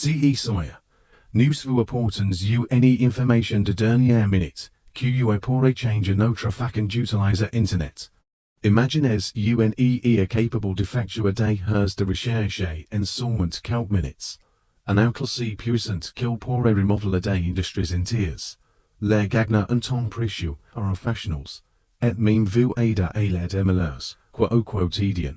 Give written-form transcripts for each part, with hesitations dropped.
CE Sawyer. News voor portens any information de dernière minute, QUE pour changer notre façon d'utiliser Internet. Imaginez UNEE are capable d'effectuer heures de recherche en seulement quelques minutes. Un outil puissant qu'il pourrait remodeler industries entières. Les gagnants en temps précieux, professionnels, et même vous aider à l'aide MLS, quoi au quotidien.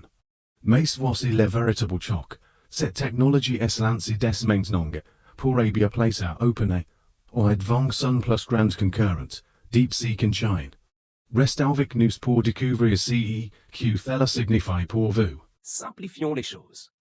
Mais voici le véritable choc. Cette technologie est lancée dès maintenant pourrait bien placer à OpenAI, ou devant son plus grand concurrent, DeepSeek and Chine. Restez avec nous pour découvrir CE, que cela signifie pour vous. Simplifions les choses.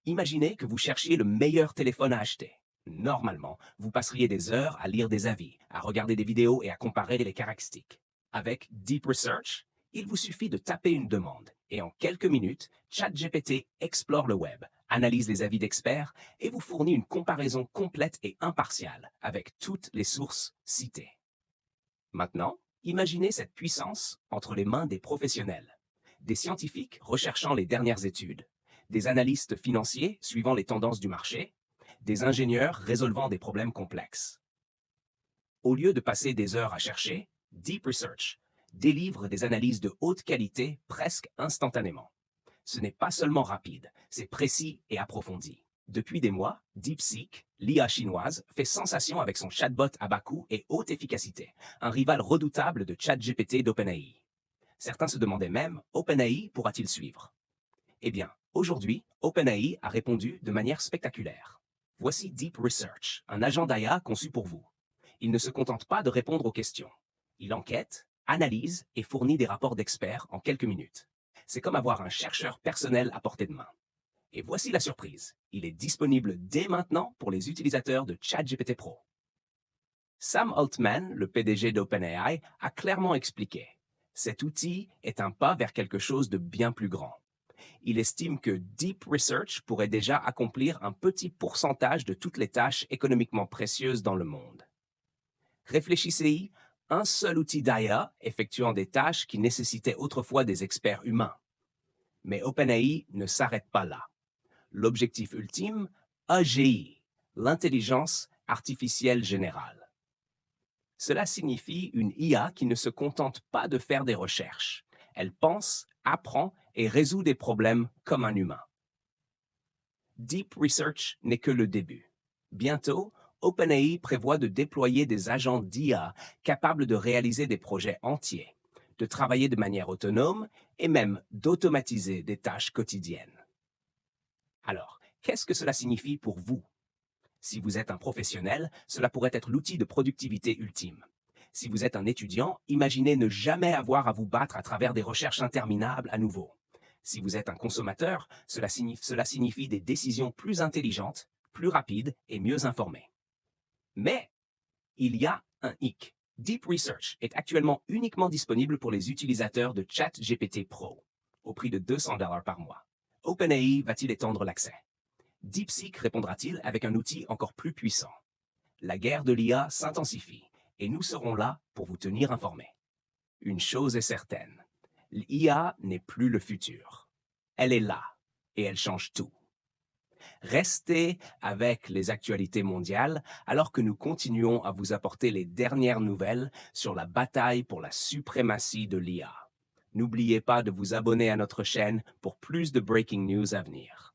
Imaginez que vous cherchiez le meilleur téléphone à acheter. Normalement, vous passeriez des heures à lire des avis, à regarder des vidéos et à comparer les caractéristiques. Avec Deep Research, il vous suffit de taper une demande et en quelques minutes, ChatGPT explore le web, analyse les avis d'experts et vous fournit une comparaison complète et impartiale avec toutes les sources citées. Maintenant, imaginez cette puissance entre les mains des professionnels, des scientifiques recherchant les dernières études, des analystes financiers suivant les tendances du marché, des ingénieurs résolvant des problèmes complexes. Au lieu de passer des heures à chercher, Deep Research délivre des analyses de haute qualité presque instantanément. Ce n'est pas seulement rapide, c'est précis et approfondi. Depuis des mois, DeepSeek, l'IA chinoise, fait sensation avec son chatbot à bas coût et haute efficacité, un rival redoutable de ChatGPT d'OpenAI. Certains se demandaient même, OpenAI pourra-t-il suivre? Eh bien, aujourd'hui, OpenAI a répondu de manière spectaculaire. Voici Deep Research, un agent d'IA conçu pour vous. Il ne se contente pas de répondre aux questions. Il enquête, analyse et fournit des rapports d'experts en quelques minutes. C'est comme avoir un chercheur personnel à portée de main. Et voici la surprise. Il est disponible dès maintenant pour les utilisateurs de ChatGPT Pro. Sam Altman, le PDG d'OpenAI, a clairement expliqué. Cet outil est un pas vers quelque chose de bien plus grand. Il estime que Deep Research pourrait déjà accomplir un petit pourcentage de toutes les tâches économiquement précieuses dans le monde. Réfléchissez-y, un seul outil d'IA effectuant des tâches qui nécessitaient autrefois des experts humains. Mais OpenAI ne s'arrête pas là. L'objectif ultime, AGI, l'intelligence artificielle générale. Cela signifie une IA qui ne se contente pas de faire des recherches. Elle pense, apprend et résout des problèmes comme un humain. Deep Research n'est que le début. Bientôt, OpenAI prévoit de déployer des agents d'IA capables de réaliser des projets entiers, de travailler de manière autonome et même d'automatiser des tâches quotidiennes. Alors, qu'est-ce que cela signifie pour vous? Si vous êtes un professionnel, cela pourrait être l'outil de productivité ultime. Si vous êtes un étudiant, imaginez ne jamais avoir à vous battre à travers des recherches interminables à nouveau. Si vous êtes un consommateur, cela signifie des décisions plus intelligentes, plus rapides et mieux informées. Mais il y a un hic. Deep Research est actuellement uniquement disponible pour les utilisateurs de ChatGPT Pro, au prix de $200 par mois. OpenAI va-t-il étendre l'accès? DeepSeek répondra-t-il avec un outil encore plus puissant? La guerre de l'IA s'intensifie et nous serons là pour vous tenir informés. Une chose est certaine, l'IA n'est plus le futur. Elle est là et elle change tout. Restez avec les actualités mondiales alors que nous continuons à vous apporter les dernières nouvelles sur la bataille pour la suprématie de l'IA. N'oubliez pas de vous abonner à notre chaîne pour plus de breaking news à venir.